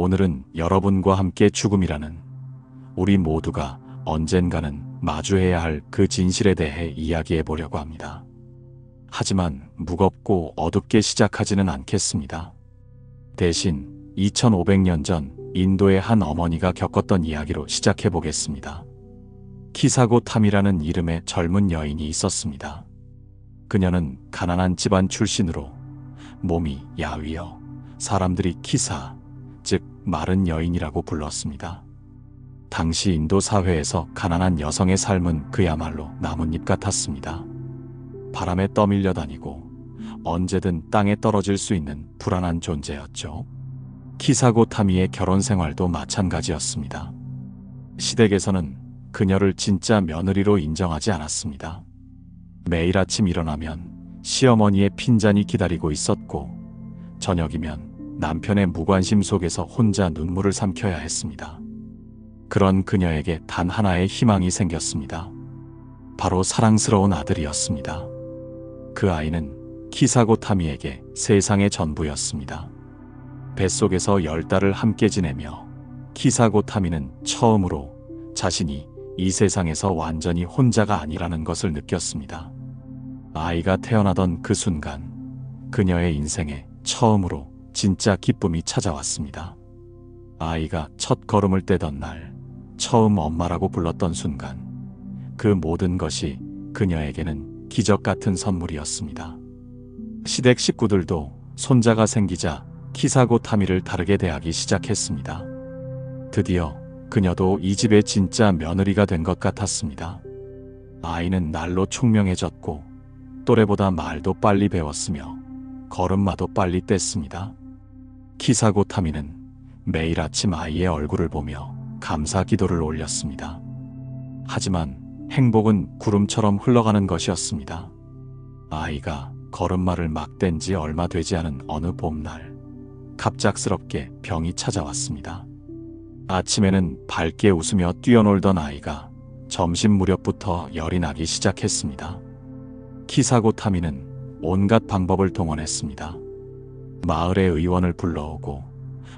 오늘은 여러분과 함께 죽음이라는 우리 모두가 언젠가는 마주해야 할 그 진실에 대해 이야기해 보려고 합니다. 하지만 무겁고 어둡게 시작하지는 않겠습니다. 대신 2500년 전 인도의 한 어머니가 겪었던 이야기로 시작해 보겠습니다. 키사고탐이라는 이름의 젊은 여인이 있었습니다. 그녀는 가난한 집안 출신으로 몸이 야위어 사람들이 키사, 즉 마른 여인이라고 불렀습니다. 당시 인도 사회에서 가난한 여성의 삶은 그야말로 나뭇잎 같았습니다. 바람에 떠밀려 다니고 언제든 땅에 떨어질 수 있는 불안한 존재였죠. 키사고타미의 결혼 생활도 마찬가지였습니다. 시댁에서는 그녀를 진짜 며느리로 인정하지 않았습니다. 매일 아침 일어나면 시어머니의 핀잔이 기다리고 있었고 저녁이면 남편의 무관심 속에서 혼자 눈물을 삼켜야 했습니다. 그런 그녀에게 단 하나의 희망이 생겼습니다. 바로 사랑스러운 아들이었습니다. 그 아이는 키사고타미에게 세상의 전부였습니다. 뱃속에서 10달을 함께 지내며 키사고타미는 처음으로 자신이 이 세상에서 완전히 혼자가 아니라는 것을 느꼈습니다. 아이가 태어나던 그 순간 그녀의 인생에 처음으로 진짜 기쁨이 찾아왔습니다. 아이가 첫 걸음을 떼던 날 처음 엄마라고 불렀던 순간 그 모든 것이 그녀에게는 기적 같은 선물이었습니다. 시댁 식구들도 손자가 생기자 키사고타미를 다르게 대하기 시작했습니다. 드디어 그녀도 이 집의 진짜 며느리가 된 것 같았습니다. 아이는 날로 총명해졌고 또래보다 말도 빨리 배웠으며 걸음마도 빨리 뗐습니다. 키사고타미는 매일 아침 아이의 얼굴을 보며 감사 기도를 올렸습니다. 하지만 행복은 구름처럼 흘러가는 것이었습니다. 아이가 걸음마를 막 뗀 지 얼마 되지 않은 어느 봄날 갑작스럽게 병이 찾아왔습니다. 아침에는 밝게 웃으며 뛰어놀던 아이가 점심 무렵부터 열이 나기 시작했습니다. 키사고타미는 온갖 방법을 동원했습니다. 마을의 의원을 불러오고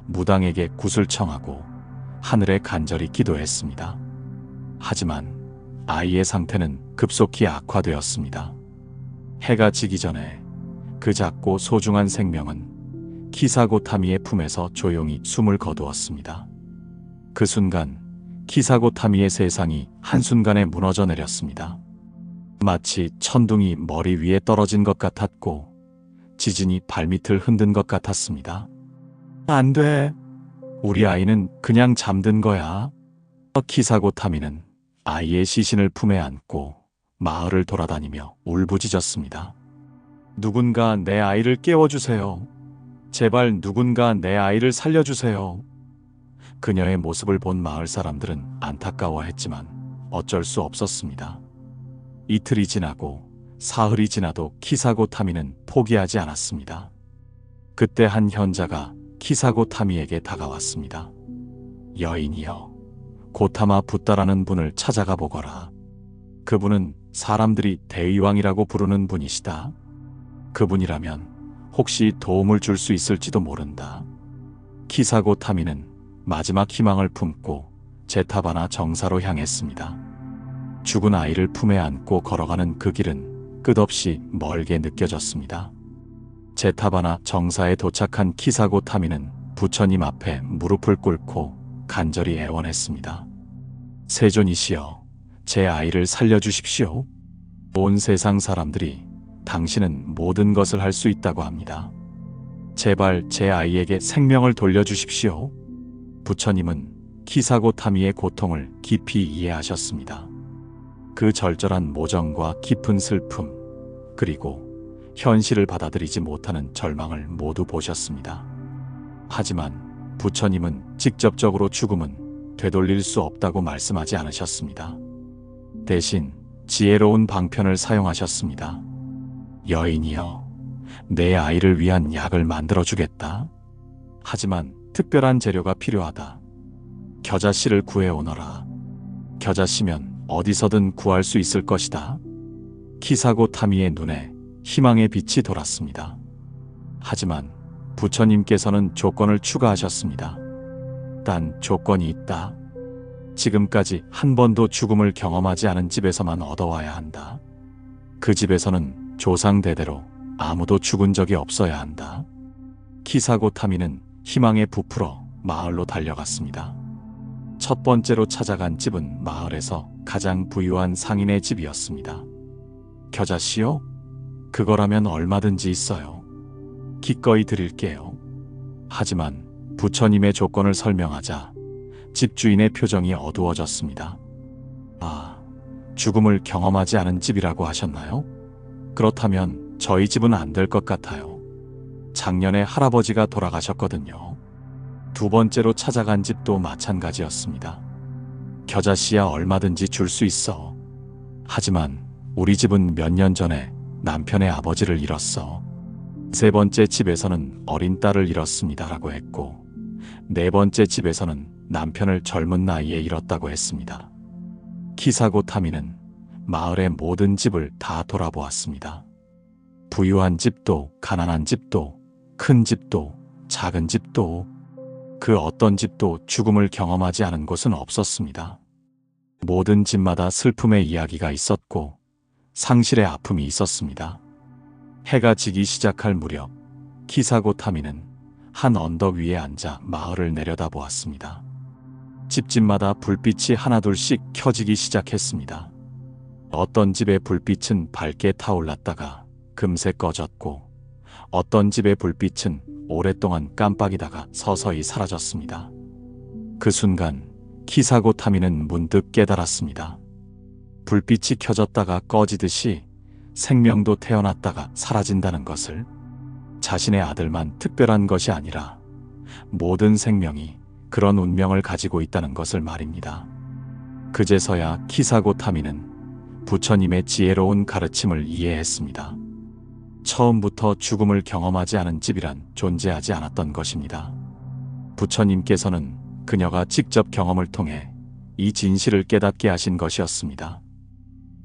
무당에게 굿을 청하고 하늘에 간절히 기도했습니다. 하지만 아이의 상태는 급속히 악화되었습니다. 해가 지기 전에 그 작고 소중한 생명은 키사고타미의 품에서 조용히 숨을 거두었습니다. 그 순간 키사고타미의 세상이 한순간에 무너져 내렸습니다. 마치 천둥이 머리 위에 떨어진 것 같았고 지진이 발밑을 흔든 것 같았습니다. 안 돼. 우리 아이는 그냥 잠든 거야. 키사고타미는 아이의 시신을 품에 안고 마을을 돌아다니며 울부짖었습니다. 누군가 내 아이를 깨워주세요. 제발 누군가 내 아이를 살려주세요. 그녀의 모습을 본 마을 사람들은 안타까워했지만 어쩔 수 없었습니다. 이틀이 지나고 사흘이 지나도 키사고타미는 포기하지 않았습니다. 그때 한 현자가 키사고타미에게 다가왔습니다. 여인이여, 고타마 붓다라는 분을 찾아가 보거라. 그분은 사람들이 대의왕이라고 부르는 분이시다. 그분이라면 혹시 도움을 줄 수 있을지도 모른다. 키사고타미는 마지막 희망을 품고 제타바나 정사로 향했습니다. 죽은 아이를 품에 안고 걸어가는 그 길은 끝없이 멀게 느껴졌습니다. 제타바나 정사에 도착한 키사고타미는 부처님 앞에 무릎을 꿇고 간절히 애원했습니다. 세존이시여, 제 아이를 살려주십시오. 온 세상 사람들이 당신은 모든 것을 할 수 있다고 합니다. 제발 제 아이에게 생명을 돌려주십시오. 부처님은 키사고타미의 고통을 깊이 이해하셨습니다. 그 절절한 모정과 깊은 슬픔, 그리고 현실을 받아들이지 못하는 절망을 모두 보셨습니다. 하지만 부처님은 직접적으로 죽음은 되돌릴 수 없다고 말씀하지 않으셨습니다. 대신 지혜로운 방편을 사용하셨습니다. 여인이여, 내 아이를 위한 약을 만들어주겠다. 하지만 특별한 재료가 필요하다. 겨자씨를 구해오너라. 겨자씨면 어디서든 구할 수 있을 것이다. 키사고타미의 눈에 희망의 빛이 돌았습니다. 하지만 부처님께서는 조건을 추가하셨습니다. 단 조건이 있다. 지금까지 한 번도 죽음을 경험하지 않은 집에서만 얻어와야 한다. 그 집에서는 조상 대대로 아무도 죽은 적이 없어야 한다. 키사고 타미는 희망에 부풀어 마을로 달려갔습니다. 첫 번째로 찾아간 집은 마을에서 가장 부유한 상인의 집이었습니다. 겨자씨요? 그거라면 얼마든지 있어요. 기꺼이 드릴게요. 하지만 부처님의 조건을 설명하자 집주인의 표정이 어두워졌습니다. 아, 죽음을 경험하지 않은 집이라고 하셨나요? 그렇다면 저희 집은 안 될 것 같아요. 작년에 할아버지가 돌아가셨거든요. 두 번째로 찾아간 집도 마찬가지였습니다. 겨자씨야 얼마든지 줄 수 있어. 하지만 우리 집은 몇 년 전에 남편의 아버지를 잃었어. 세 번째 집에서는 어린 딸을 잃었습니다라고 했고, 네 번째 집에서는 남편을 젊은 나이에 잃었다고 했습니다. 키사고 타미는 마을의 모든 집을 다 돌아보았습니다. 부유한 집도 가난한 집도 큰 집도 작은 집도 그 어떤 집도 죽음을 경험하지 않은 곳은 없었습니다. 모든 집마다 슬픔의 이야기가 있었고 상실의 아픔이 있었습니다. 해가 지기 시작할 무렵 키사고 타미는 한 언덕 위에 앉아 마을을 내려다보았습니다. 집집마다 불빛이 하나둘씩 켜지기 시작했습니다. 어떤 집의 불빛은 밝게 타올랐다가 금세 꺼졌고 어떤 집의 불빛은 오랫동안 깜빡이다가 서서히 사라졌습니다. 그 순간 키사고 타미는 문득 깨달았습니다. 불빛이 켜졌다가 꺼지듯이 생명도 태어났다가 사라진다는 것을, 자신의 아들만 특별한 것이 아니라 모든 생명이 그런 운명을 가지고 있다는 것을 말입니다. 그제서야 키사고 타미는 부처님의 지혜로운 가르침을 이해했습니다. 처음부터 죽음을 경험하지 않은 집이란 존재하지 않았던 것입니다. 부처님께서는 그녀가 직접 경험을 통해 이 진실을 깨닫게 하신 것이었습니다.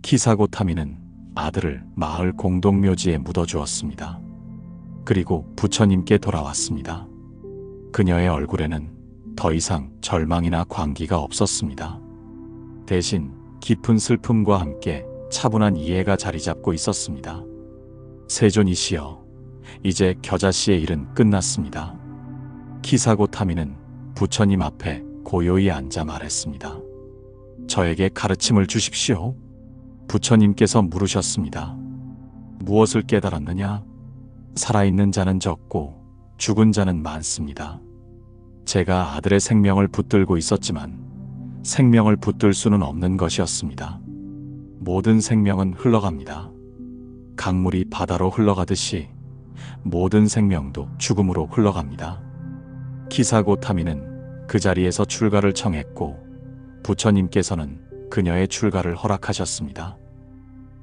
키사고 타미는 아들을 마을 공동묘지에 묻어주었습니다. 그리고 부처님께 돌아왔습니다. 그녀의 얼굴에는 더 이상 절망이나 광기가 없었습니다. 대신 깊은 슬픔과 함께 차분한 이해가 자리 잡고 있었습니다. 세존이시여, 이제 겨자씨의 일은 끝났습니다. 키사고 타미는 부처님 앞에 고요히 앉아 말했습니다. 저에게 가르침을 주십시오. 부처님께서 물으셨습니다. 무엇을 깨달았느냐? 살아있는 자는 적고 죽은 자는 많습니다. 제가 아들의 생명을 붙들고 있었지만 생명을 붙들 수는 없는 것이었습니다. 모든 생명은 흘러갑니다. 강물이 바다로 흘러가듯이 모든 생명도 죽음으로 흘러갑니다. 키사고 타미는 그 자리에서 출가를 청했고 부처님께서는 그녀의 출가를 허락하셨습니다.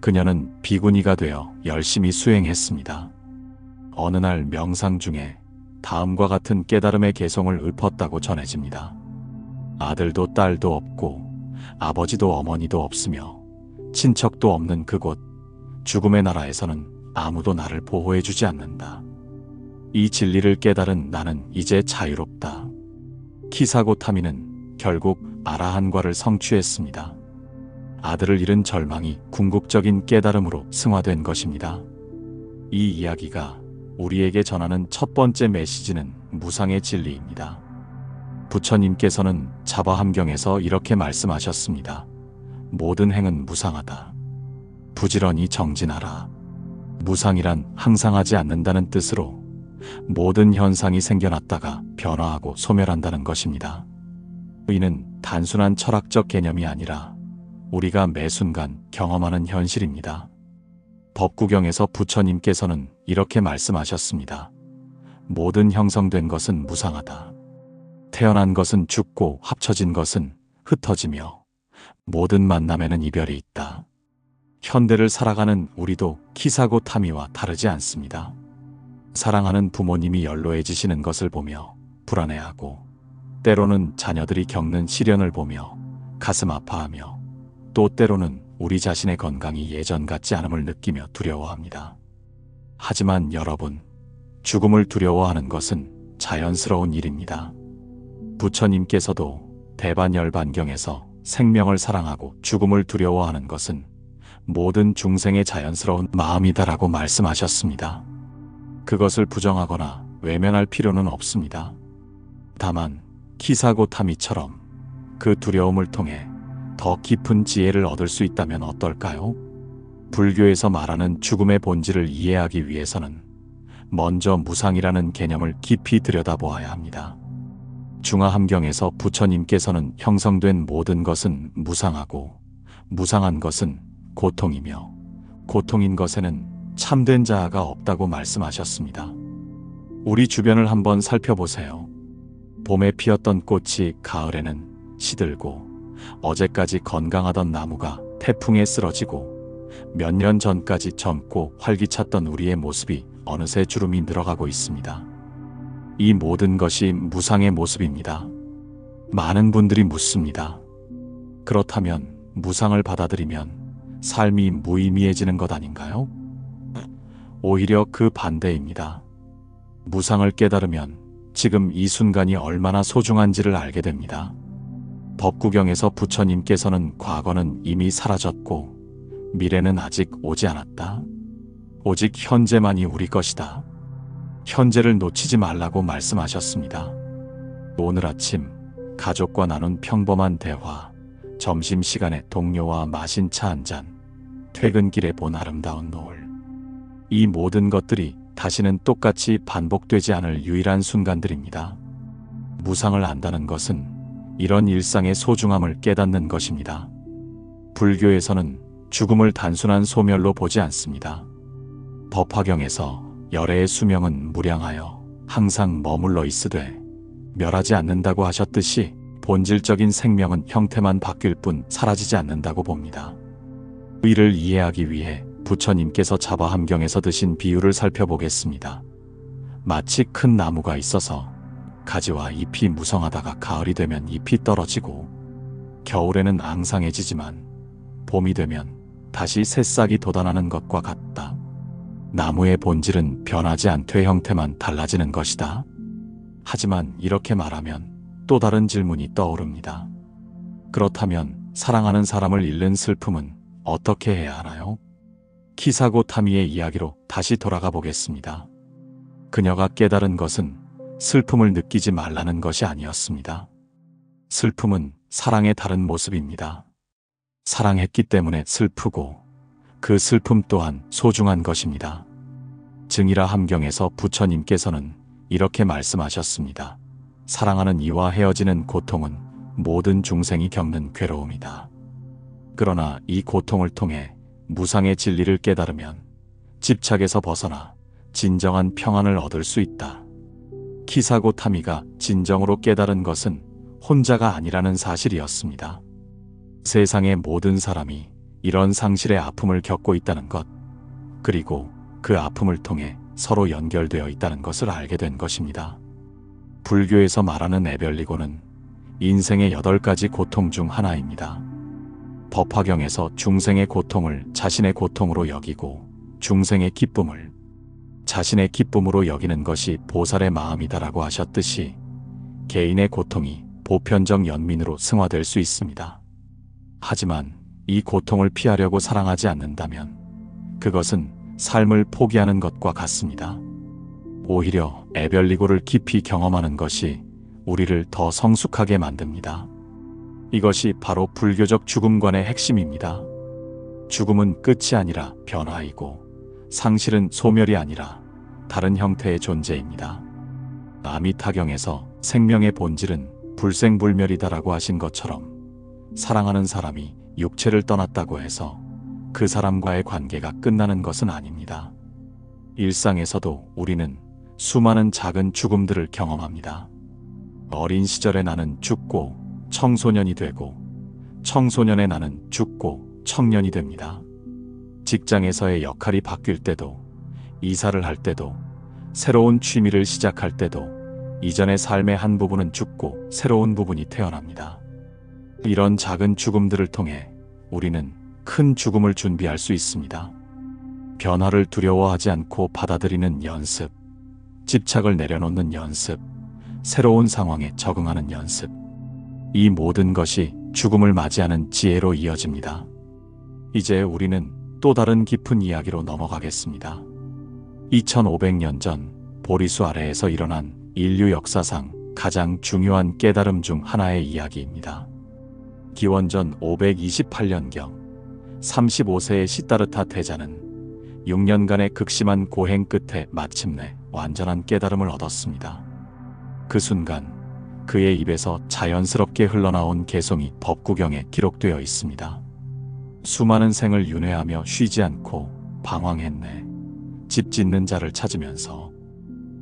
그녀는 비구니가 되어 열심히 수행했습니다. 어느 날 명상 중에 다음과 같은 깨달음의 개성을 읊었다고 전해집니다. 아들도 딸도 없고 아버지도 어머니도 없으며 친척도 없는 그곳 죽음의 나라에서는 아무도 나를 보호해주지 않는다. 이 진리를 깨달은 나는 이제 자유롭다. 키사고 타미는 결국 아라한과를 성취했습니다. 아들을 잃은 절망이 궁극적인 깨달음으로 승화된 것입니다. 이 이야기가 우리에게 전하는 첫 번째 메시지는 무상의 진리입니다. 부처님께서는 자바함경에서 이렇게 말씀하셨습니다. 모든 행은 무상하다. 부지런히 정진하라. 무상이란 항상하지 않는다는 뜻으로 모든 현상이 생겨났다가 변화하고 소멸한다는 것입니다. 이는 단순한 철학적 개념이 아니라 우리가 매 순간 경험하는 현실입니다. 법구경에서 부처님께서는 이렇게 말씀하셨습니다. 모든 형성된 것은 무상하다. 태어난 것은 죽고 합쳐진 것은 흩어지며 모든 만남에는 이별이 있다. 현대를 살아가는 우리도 키사고 타미와 다르지 않습니다. 사랑하는 부모님이 연로해지시는 것을 보며 불안해하고 때로는 자녀들이 겪는 시련을 보며 가슴 아파하며 또 때로는 우리 자신의 건강이 예전 같지 않음을 느끼며 두려워합니다. 하지만 여러분, 죽음을 두려워하는 것은 자연스러운 일입니다. 부처님께서도 대반열반경에서 생명을 사랑하고 죽음을 두려워하는 것은 모든 중생의 자연스러운 마음이다라고 말씀하셨습니다. 그것을 부정하거나 외면할 필요는 없습니다. 다만 키사고타미처럼 그 두려움을 통해 더 깊은 지혜를 얻을 수 있다면 어떨까요? 불교에서 말하는 죽음의 본질을 이해하기 위해서는 먼저 무상이라는 개념을 깊이 들여다보아야 합니다. 중화함경에서 부처님께서는 형성된 모든 것은 무상하고 무상한 것은 고통이며 고통인 것에는 참된 자아가 없다고 말씀하셨습니다. 우리 주변을 한번 살펴보세요. 봄에 피었던 꽃이 가을에는 시들고 어제까지 건강하던 나무가 태풍에 쓰러지고 몇 년 전까지 젊고 활기찼던 우리의 모습이 어느새 주름이 늘어가고 있습니다. 이 모든 것이 무상의 모습입니다. 많은 분들이 묻습니다. 그렇다면 무상을 받아들이면 삶이 무의미해지는 것 아닌가요? 오히려 그 반대입니다. 무상을 깨달으면 지금 이 순간이 얼마나 소중한지를 알게 됩니다. 법구경에서 부처님께서는 과거는 이미 사라졌고 미래는 아직 오지 않았다. 오직 현재만이 우리 것이다. 현재를 놓치지 말라고 말씀하셨습니다. 오늘 아침 가족과 나눈 평범한 대화, 점심시간에 동료와 마신 차 한 잔, 퇴근길에 본 아름다운 노을. 이 모든 것들이 다시는 똑같이 반복되지 않을 유일한 순간들입니다. 무상을 안다는 것은 이런 일상의 소중함을 깨닫는 것입니다. 불교에서는 죽음을 단순한 소멸로 보지 않습니다. 법화경에서 열애의 수명은 무량하여 항상 머물러 있으되 멸하지 않는다고 하셨듯이 본질적인 생명은 형태만 바뀔 뿐 사라지지 않는다고 봅니다. 이를 이해하기 위해 부처님께서 자바함경에서 드신 비유를 살펴보겠습니다. 마치 큰 나무가 있어서 가지와 잎이 무성하다가 가을이 되면 잎이 떨어지고 겨울에는 앙상해지지만 봄이 되면 다시 새싹이 돋아나는 것과 같다. 나무의 본질은 변하지 않되 형태만 달라지는 것이다. 하지만 이렇게 말하면 또 다른 질문이 떠오릅니다. 그렇다면 사랑하는 사람을 잃는 슬픔은 어떻게 해야 하나요? 키사고타미의 이야기로 다시 돌아가 보겠습니다. 그녀가 깨달은 것은 슬픔을 느끼지 말라는 것이 아니었습니다. 슬픔은 사랑의 다른 모습입니다. 사랑했기 때문에 슬프고 그 슬픔 또한 소중한 것입니다. 증이라 함경에서 부처님께서는 이렇게 말씀하셨습니다. 사랑하는 이와 헤어지는 고통은 모든 중생이 겪는 괴로움이다. 그러나 이 고통을 통해 무상의 진리를 깨달으면 집착에서 벗어나 진정한 평안을 얻을 수 있다. 키사고타미가 진정으로 깨달은 것은 혼자가 아니라는 사실이었습니다. 세상의 모든 사람이 이런 상실의 아픔을 겪고 있다는 것, 그리고 그 아픔을 통해 서로 연결되어 있다는 것을 알게 된 것입니다. 불교에서 말하는 애별리고는 인생의 8가지 고통 중 하나입니다. 법화경에서 중생의 고통을 자신의 고통으로 여기고 중생의 기쁨을 자신의 기쁨으로 여기는 것이 보살의 마음이다라고 하셨듯이 개인의 고통이 보편적 연민으로 승화될 수 있습니다. 하지만 이 고통을 피하려고 사랑하지 않는다면 그것은 삶을 포기하는 것과 같습니다. 오히려 애별리고를 깊이 경험하는 것이 우리를 더 성숙하게 만듭니다. 이것이 바로 불교적 죽음관의 핵심입니다. 죽음은 끝이 아니라 변화이고 상실은 소멸이 아니라 다른 형태의 존재입니다. 아미타경에서 생명의 본질은 불생불멸이다라고 하신 것처럼 사랑하는 사람이 육체를 떠났다고 해서 그 사람과의 관계가 끝나는 것은 아닙니다. 일상에서도 우리는 수많은 작은 죽음들을 경험합니다. 어린 시절의 나는 죽고 청소년이 되고 청소년의 나는 죽고 청년이 됩니다. 직장에서의 역할이 바뀔 때도, 이사를 할 때도, 새로운 취미를 시작할 때도 이전의 삶의 한 부분은 죽고 새로운 부분이 태어납니다. 이런 작은 죽음들을 통해 우리는 큰 죽음을 준비할 수 있습니다. 변화를 두려워하지 않고 받아들이는 연습, 집착을 내려놓는 연습, 새로운 상황에 적응하는 연습. 이 모든 것이 죽음을 맞이하는 지혜로 이어집니다. 이제 우리는 또 다른 깊은 이야기로 넘어가겠습니다. 2500년 전 보리수 아래에서 일어난 인류 역사상 가장 중요한 깨달음 중 하나의 이야기입니다. 기원전 528년경 35세의 시다르타 태자는 6년간의 극심한 고행 끝에 마침내 완전한 깨달음을 얻었습니다. 그 순간 그의 입에서 자연스럽게 흘러나온 개송이 법구경에 기록되어 있습니다. 수많은 생을 윤회하며 쉬지 않고 방황했네. 집 짓는 자를 찾으면서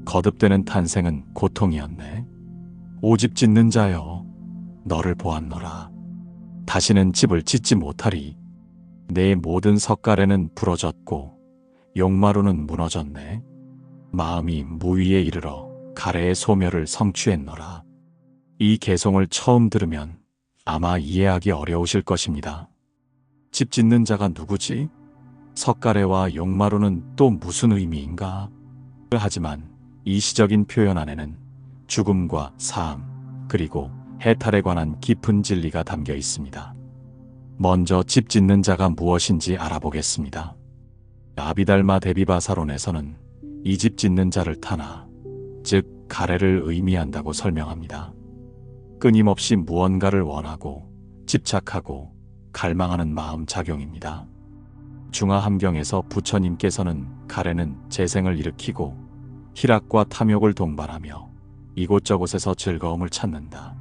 거듭되는 탄생은 고통이었네. 오집 짓는 자여, 너를 보았노라. 다시는 집을 짓지 못하리. 내 모든 석가래는 부러졌고 용마루는 무너졌네. 마음이 무위에 이르러 가래의 소멸을 성취했노라. 이 개송을 처음 들으면 아마 이해하기 어려우실 것입니다. 집 짓는 자가 누구지? 석가래와 용마루는 또 무슨 의미인가? 하지만 이 시적인 표현 안에는 죽음과 사함, 그리고 해탈에 관한 깊은 진리가 담겨 있습니다. 먼저 집 짓는 자가 무엇인지 알아보겠습니다. 아비달마 데비바사론에서는 이 집 짓는 자를 타나, 즉 가래를 의미한다고 설명합니다. 끊임없이 무언가를 원하고 집착하고 갈망하는 마음 작용입니다. 중화함경에서 부처님께서는 가래는 재생을 일으키고 희락과 탐욕을 동반하며 이곳저곳에서 즐거움을 찾는다.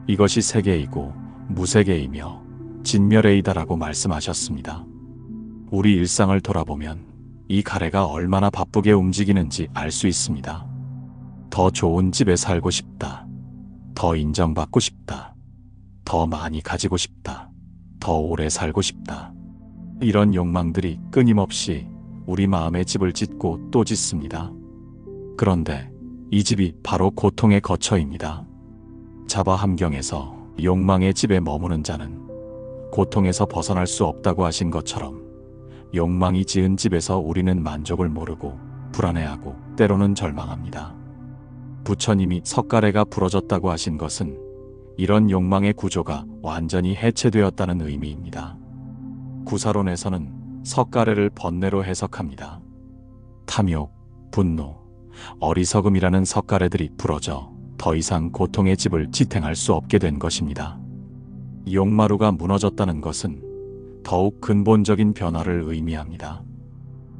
이것이 세계이고 무세계이며 진멸의이다라고 말씀하셨습니다. 우리 일상을 돌아보면 이 가래가 얼마나 바쁘게 움직이는지 알 수 있습니다. 더 좋은 집에 살고 싶다. 더 인정받고 싶다. 더 많이 가지고 싶다. 더 오래 살고 싶다. 이런 욕망들이 끊임없이 우리 마음에 집을 짓고 또 짓습니다. 그런데 이 집이 바로 고통의 거처입니다. 자바함경에서 욕망의 집에 머무는 자는 고통에서 벗어날 수 없다고 하신 것처럼 욕망이 지은 집에서 우리는 만족을 모르고 불안해하고 때로는 절망합니다. 부처님이 석가래가 부러졌다고 하신 것은 이런 욕망의 구조가 완전히 해체되었다는 의미입니다. 구사론에서는 석가래를 번뇌로 해석합니다. 탐욕, 분노, 어리석음이라는 석가래들이 부러져 더 이상 고통의 집을 지탱할 수 없게 된 것입니다. 용마루가 무너졌다는 것은 더욱 근본적인 변화를 의미합니다.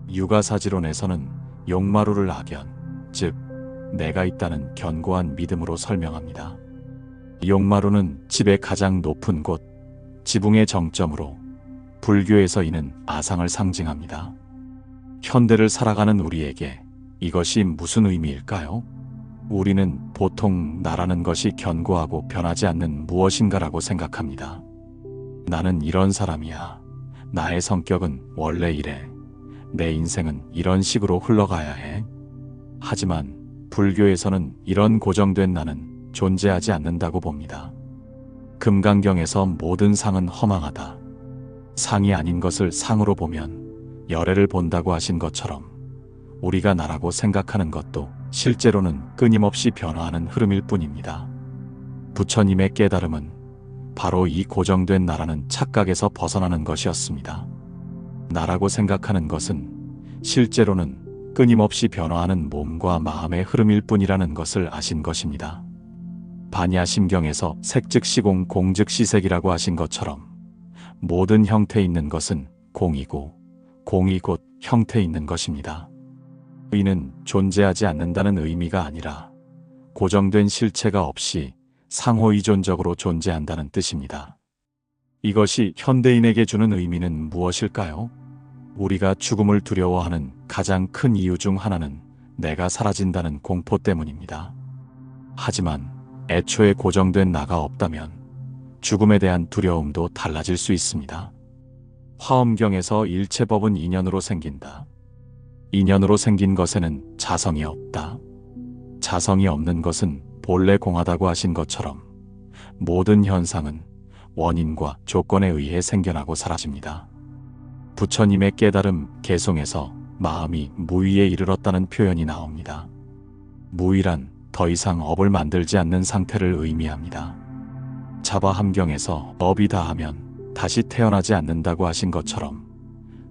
유가사지론에서는 용마루를 악연, 즉 내가 있다는 견고한 믿음으로 설명합니다. 용마루는 집의 가장 높은 곳, 지붕의 정점으로 불교에서 이는 아상을 상징합니다. 현대를 살아가는 우리에게 이것이 무슨 의미일까요? 우리는 보통 나라는 것이 견고하고 변하지 않는 무엇인가라고 생각합니다. 나는 이런 사람이야. 나의 성격은 원래 이래. 내 인생은 이런 식으로 흘러가야 해. 하지만 불교에서는 이런 고정된 나는 존재하지 않는다고 봅니다. 금강경에서 모든 상은 허망하다. 상이 아닌 것을 상으로 보면 열애를 본다고 하신 것처럼 우리가 나라고 생각하는 것도 실제로는 끊임없이 변화하는 흐름일 뿐입니다. 부처님의 깨달음은 바로 이 고정된 나라는 착각에서 벗어나는 것이었습니다. 나라고 생각하는 것은 실제로는 끊임없이 변화하는 몸과 마음의 흐름일 뿐이라는 것을 아신 것입니다. 반야심경에서 색즉시공 공즉시색이라고 하신 것처럼 모든 형태 있는 것은 공이고 공이 곧 형태 있는 것입니다. 이는 존재하지 않는다는 의미가 아니라 고정된 실체가 없이 상호이존적으로 존재한다는 뜻입니다. 이것이 현대인에게 주는 의미는 무엇일까요? 우리가 죽음을 두려워하는 가장 큰 이유 중 하나는 내가 사라진다는 공포 때문입니다. 하지만 애초에 고정된 나가 없다면 죽음에 대한 두려움도 달라질 수 있습니다. 화엄경에서 일체법은 인연으로 생긴다. 인연으로 생긴 것에는 자성이 없다. 자성이 없는 것은 본래 공하다고 하신 것처럼 모든 현상은 원인과 조건에 의해 생겨나고 사라집니다. 부처님의 깨달음 개송에서 마음이 무위에 이르렀다는 표현이 나옵니다. 무위란 더 이상 업을 만들지 않는 상태를 의미합니다. 자바 함경에서 업이 다하면 다시 태어나지 않는다고 하신 것처럼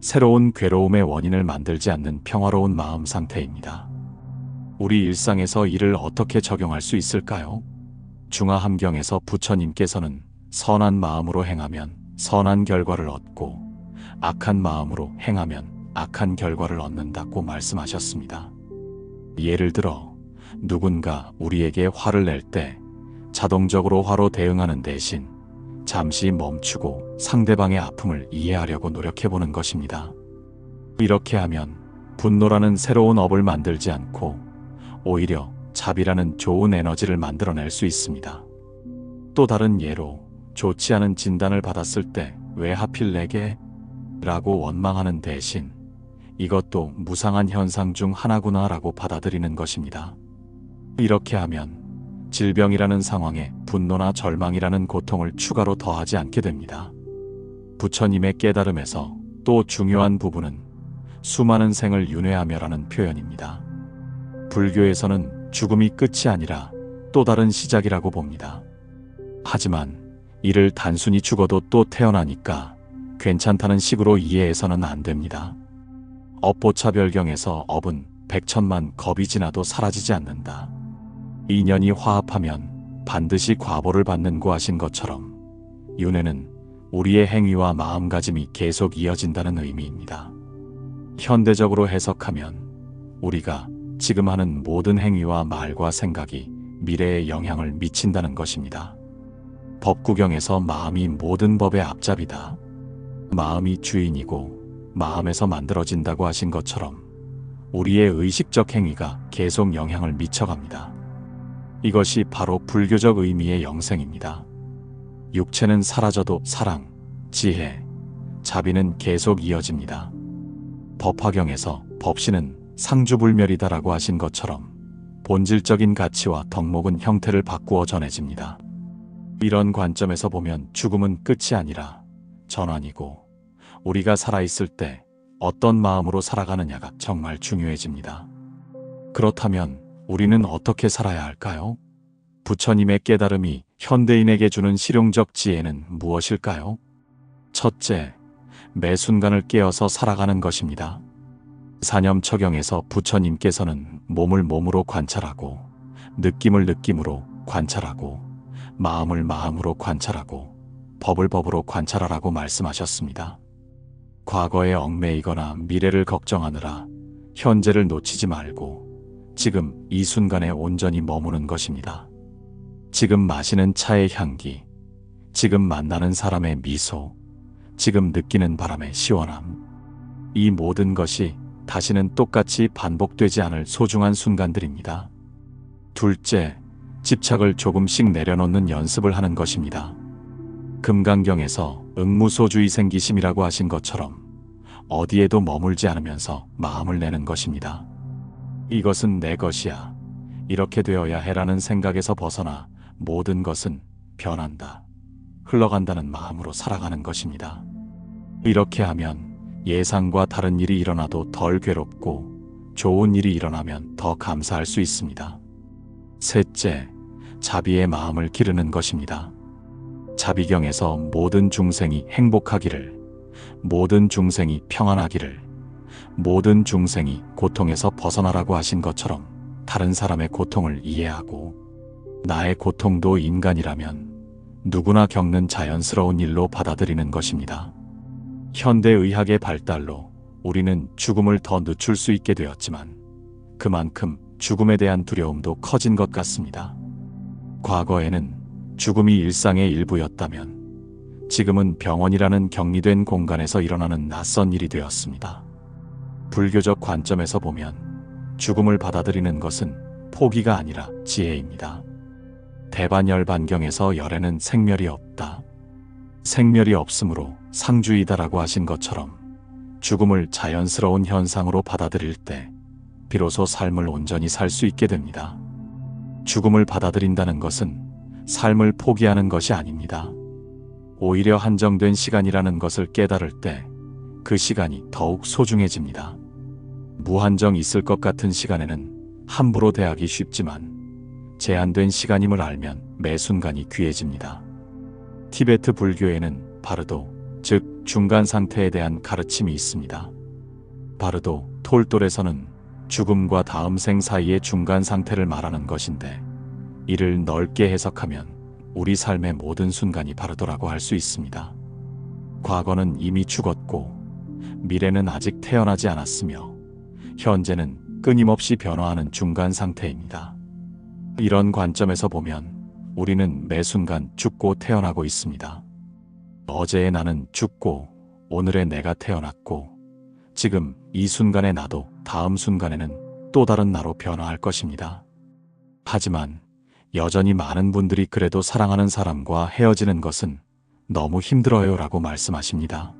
새로운 괴로움의 원인을 만들지 않는 평화로운 마음 상태입니다. 우리 일상에서 이를 어떻게 적용할 수 있을까요? 중화 함경에서 부처님께서는 선한 마음으로 행하면 선한 결과를 얻고 악한 마음으로 행하면 악한 결과를 얻는다고 말씀하셨습니다. 예를 들어 누군가 우리에게 화를 낼 때 자동적으로 화로 대응하는 대신 잠시 멈추고 상대방의 아픔을 이해하려고 노력해보는 것입니다. 이렇게 하면 분노라는 새로운 업을 만들지 않고 오히려 자비라는 좋은 에너지를 만들어낼 수 있습니다. 또 다른 예로 좋지 않은 진단을 받았을 때 왜 하필 내게? 라고 원망하는 대신 이것도 무상한 현상 중 하나구나 라고 받아들이는 것입니다. 이렇게 하면 질병이라는 상황에 분노나 절망이라는 고통을 추가로 더하지 않게 됩니다. 부처님의 깨달음에서 또 중요한 부분은 수많은 생을 윤회하며라는 표현입니다. 불교에서는 죽음이 끝이 아니라 또 다른 시작이라고 봅니다. 하지만 이를 단순히 죽어도 또 태어나니까 괜찮다는 식으로 이해해서는 안 됩니다. 업보차별경에서 업은 백천만 겁이 지나도 사라지지 않는다. 인연이 화합하면 반드시 과보를 받는고 하신 것처럼 윤회는 우리의 행위와 마음가짐이 계속 이어진다는 의미입니다. 현대적으로 해석하면 우리가 지금 하는 모든 행위와 말과 생각이 미래에 영향을 미친다는 것입니다. 법구경에서 마음이 모든 법의 앞잡이다. 마음이 주인이고 마음에서 만들어진다고 하신 것처럼 우리의 의식적 행위가 계속 영향을 미쳐갑니다. 이것이 바로 불교적 의미의 영생입니다. 육체는 사라져도 사랑, 지혜, 자비는 계속 이어집니다. 법화경에서 법신은 상주불멸이다라고 하신 것처럼 본질적인 가치와 덕목은 형태를 바꾸어 전해집니다. 이런 관점에서 보면 죽음은 끝이 아니라 전환이고 우리가 살아있을 때 어떤 마음으로 살아가느냐가 정말 중요해집니다. 그렇다면 우리는 어떻게 살아야 할까요? 부처님의 깨달음이 현대인에게 주는 실용적 지혜는 무엇일까요? 첫째, 매 순간을 깨어서 살아가는 것입니다. 사념처경에서 부처님께서는 몸을 몸으로 관찰하고 느낌을 느낌으로 관찰하고 마음을 마음으로 관찰하고 법을 법으로 관찰하라고 말씀하셨습니다. 과거에 얽매이거나 미래를 걱정하느라 현재를 놓치지 말고 지금 이 순간에 온전히 머무는 것입니다. 지금 마시는 차의 향기, 지금 만나는 사람의 미소, 지금 느끼는 바람의 시원함, 이 모든 것이 다시는 똑같이 반복되지 않을 소중한 순간들입니다. 둘째, 집착을 조금씩 내려놓는 연습을 하는 것입니다. 금강경에서 응무소주의 생기심이라고 하신 것처럼 어디에도 머물지 않으면서 마음을 내는 것입니다. 이것은 내 것이야, 이렇게 되어야 해라는 생각에서 벗어나 모든 것은 변한다, 흘러간다는 마음으로 살아가는 것입니다. 이렇게 하면 예상과 다른 일이 일어나도 덜 괴롭고 좋은 일이 일어나면 더 감사할 수 있습니다. 셋째, 자비의 마음을 기르는 것입니다. 자비경에서 모든 중생이 행복하기를, 모든 중생이 평안하기를, 모든 중생이 고통에서 벗어나라고 하신 것처럼 다른 사람의 고통을 이해하고 나의 고통도 인간이라면 누구나 겪는 자연스러운 일로 받아들이는 것입니다. 현대의학의 발달로 우리는 죽음을 더 늦출 수 있게 되었지만 그만큼 죽음에 대한 두려움도 커진 것 같습니다. 과거에는 죽음이 일상의 일부였다면 지금은 병원이라는 격리된 공간에서 일어나는 낯선 일이 되었습니다. 불교적 관점에서 보면 죽음을 받아들이는 것은 포기가 아니라 지혜입니다. 대반열반경에서 열에는 생멸이 없다, 생멸이 없으므로 상주이다라고 하신 것처럼 죽음을 자연스러운 현상으로 받아들일 때 비로소 삶을 온전히 살 수 있게 됩니다. 죽음을 받아들인다는 것은 삶을 포기하는 것이 아닙니다. 오히려 한정된 시간이라는 것을 깨달을 때 그 시간이 더욱 소중해집니다. 무한정 있을 것 같은 시간에는 함부로 대하기 쉽지만 제한된 시간임을 알면 매 순간이 귀해집니다. 티베트 불교에는 바르도, 즉 중간 상태에 대한 가르침이 있습니다. 바르도, 톨돌에서는 죽음과 다음 생 사이의 중간 상태를 말하는 것인데, 이를 넓게 해석하면 우리 삶의 모든 순간이 바르도라고 할 수 있습니다. 과거는 이미 죽었고 미래는 아직 태어나지 않았으며 현재는 끊임없이 변화하는 중간 상태입니다. 이런 관점에서 보면 우리는 매 순간 죽고 태어나고 있습니다. 어제의 나는 죽고 오늘의 내가 태어났고 지금 이 순간의 나도 다음 순간에는 또 다른 나로 변화할 것입니다. 하지만 여전히 많은 분들이 그래도 사랑하는 사람과 헤어지는 것은 너무 힘들어요 라고 말씀하십니다.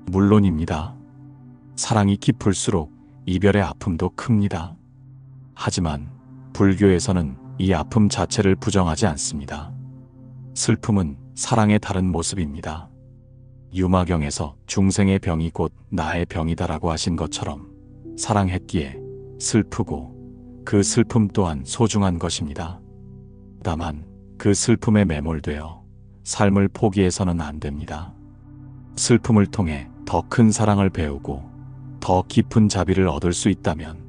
물론입니다. 사랑이 깊을수록 이별의 아픔도 큽니다. 하지만 불교에서는 이 아픔 자체를 부정하지 않습니다. 슬픔은 사랑의 다른 모습입니다. 유마경에서 중생의 병이 곧 나의 병이다라고 하신 것처럼 사랑했기에 슬프고 그 슬픔 또한 소중한 것입니다. 다만 그 슬픔에 매몰되어 삶을 포기해서는 안 됩니다. 슬픔을 통해 더 큰 사랑을 배우고 더 깊은 자비를 얻을 수 있다면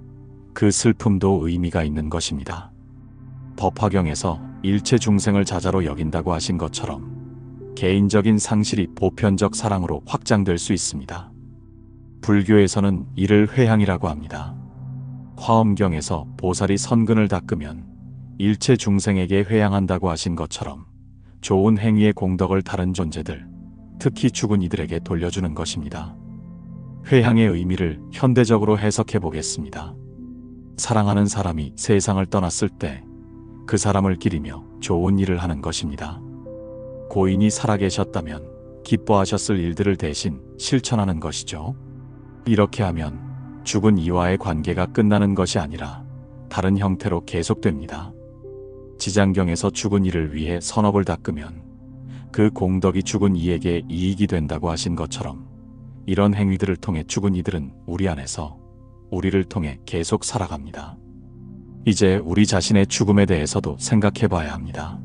그 슬픔도 의미가 있는 것입니다. 법화경에서 일체 중생을 자자로 여긴다고 하신 것처럼 개인적인 상실이 보편적 사랑으로 확장될 수 있습니다. 불교에서는 이를 회향이라고 합니다. 화엄경에서 보살이 선근을 닦으면 일체 중생에게 회향한다고 하신 것처럼 좋은 행위의 공덕을 다른 존재들, 특히 죽은 이들에게 돌려주는 것입니다. 회향의 의미를 현대적으로 해석해 보겠습니다. 사랑하는 사람이 세상을 떠났을 때 그 사람을 기리며 좋은 일을 하는 것입니다. 고인이 살아계셨다면 기뻐하셨을 일들을 대신 실천하는 것이죠. 이렇게 하면 죽은 이와의 관계가 끝나는 것이 아니라 다른 형태로 계속됩니다. 지장경에서 죽은 이를 위해 선업을 닦으면 그 공덕이 죽은 이에게 이익이 된다고 하신 것처럼 이런 행위들을 통해 죽은 이들은 우리 안에서 우리를 통해 계속 살아갑니다. 이제 우리 자신의 죽음에 대해서도 생각해 봐야 합니다.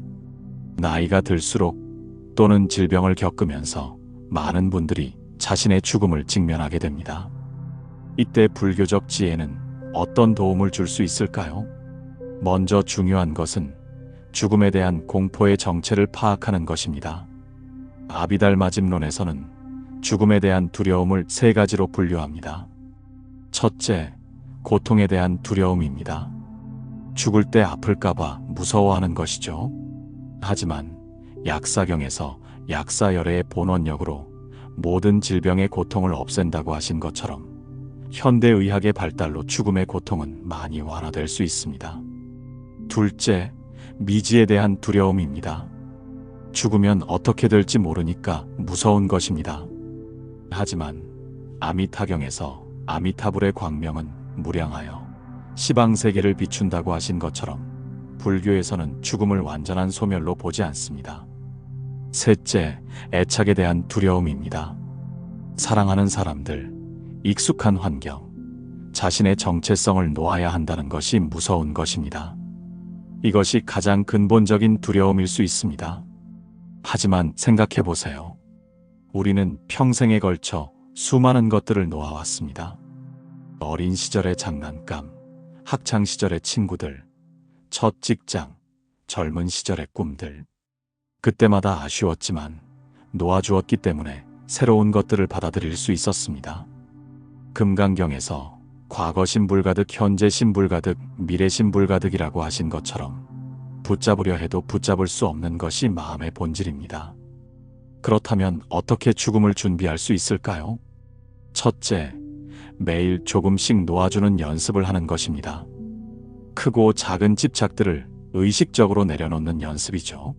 나이가 들수록 또는 질병을 겪으면서 많은 분들이 자신의 죽음을 직면하게 됩니다. 이때 불교적 지혜는 어떤 도움을 줄 수 있을까요? 먼저 중요한 것은 죽음에 대한 공포의 정체를 파악하는 것입니다. 아비달마집론에서는 죽음에 대한 두려움을 세 가지로 분류합니다. 첫째, 고통에 대한 두려움입니다. 죽을 때 아플까봐 무서워하는 것이죠. 하지만 약사경에서 약사열애의 본원력으로 모든 질병의 고통을 없앤다고 하신 것처럼 현대의학의 발달로 죽음의 고통은 많이 완화될 수 있습니다. 둘째, 미지에 대한 두려움입니다. 죽으면 어떻게 될지 모르니까 무서운 것입니다. 하지만 아미타경에서 아미타불의 광명은 무량하여 시방세계를 비춘다고 하신 것처럼 불교에서는 죽음을 완전한 소멸로 보지 않습니다. 셋째, 애착에 대한 두려움입니다. 사랑하는 사람들, 익숙한 환경, 자신의 정체성을 놓아야 한다는 것이 무서운 것입니다. 이것이 가장 근본적인 두려움일 수 있습니다. 하지만 생각해 보세요. 우리는 평생에 걸쳐 수많은 것들을 놓아왔습니다. 어린 시절의 장난감, 학창 시절의 친구들, 첫 직장, 젊은 시절의 꿈들. 그때마다 아쉬웠지만 놓아주었기 때문에 새로운 것들을 받아들일 수 있었습니다. 금강경에서 과거 신불가득, 현재 신불가득, 미래 신불가득이라고 하신 것처럼 붙잡으려 해도 붙잡을 수 없는 것이 마음의 본질입니다. 그렇다면 어떻게 죽음을 준비할 수 있을까요? 첫째, 매일 조금씩 놓아주는 연습을 하는 것입니다. 크고 작은 집착들을 의식적으로 내려놓는 연습이죠.